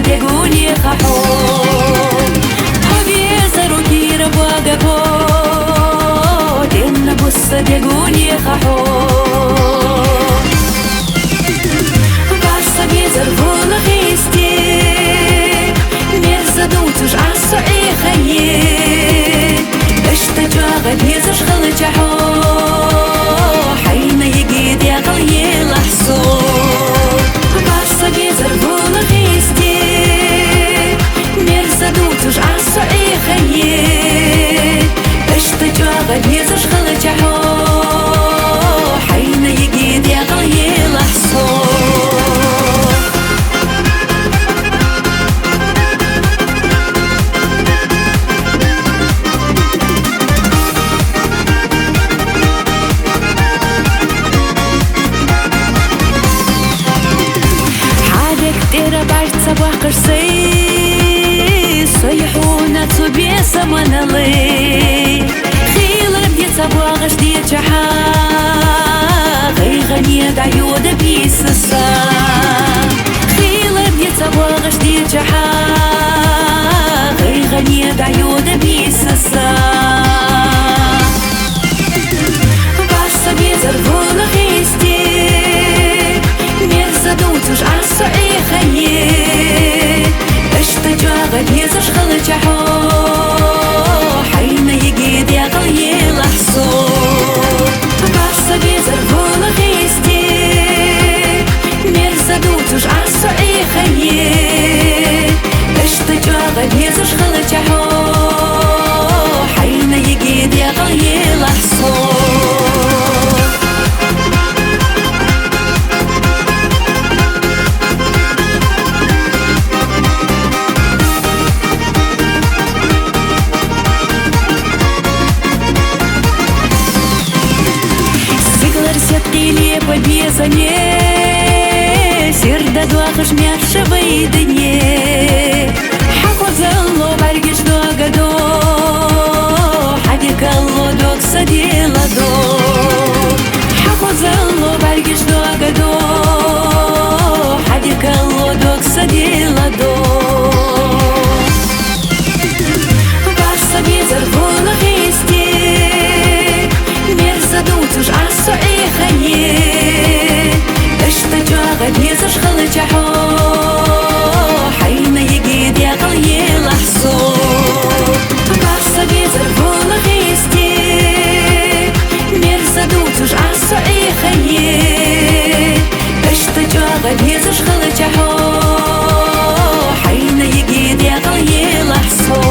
دقوني خحو هبي زروكي رباقبو دين بص دقوني خحو باشا بيزرفون خيستي ميرزا دوتش عصا اي خيي اشتجاغ بيزش خلجحو حين يقيد يا غلي لحصو باشا بيزرفون خيستي ميرزا دوتش عصا اي خيي اشتجاغ بيزش خلجحو حين يقيد يا غلي لحصو صباح قرصي صيحونا تصبي سمانا لي خيل ربي صباح جديد جحا غي غنية دعيودة بيسسا خيل ربي صباح جديد جحا غي غنية دعيودة بيسسا باش صبي زرفونا خيستي ميرزا دوتوش عصا اي خيي اشتجاغ بيزش خلجحو حين يقيد يا غلي لحصو باشا بيزرفون خيستي ميرزا دوتوش عصا اي خيي اشتجاغ بيزش خلجحو حين يقيد يا غلي لحصو побезане сирда дуахш мяша выйдене حفظلو برگش دوغدو حديكالو دوغ سديلدو حفظلو برگش دوغدو حديكالو دوغ سديلدو باش صبي زرفون خيستي ميرزا دوتوش عصا اي خيي اشتجاغ بيزش خلجحو حين يقيد يا غلي لحصو باشا بيزرفون خيستي ميرزا دوتوش عصا اي خيي اشتجاغ بيزش خلجحو حين يقيد يا غلي لحصو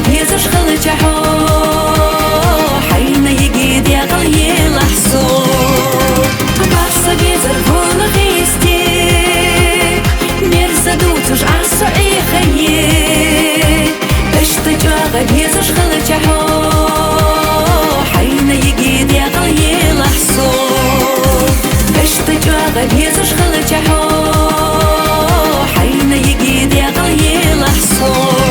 بيزش خلجحو حين يقيد يا غلي لحصو باشا بيزرفون خيستي ميرزا دوتوش عصا اي خيي اشتجاغ بيزش خلجحو حين يقيد يا غلي لحصو اشتجاغ بيزش خلجحو حين يقيد يا غلي لحصو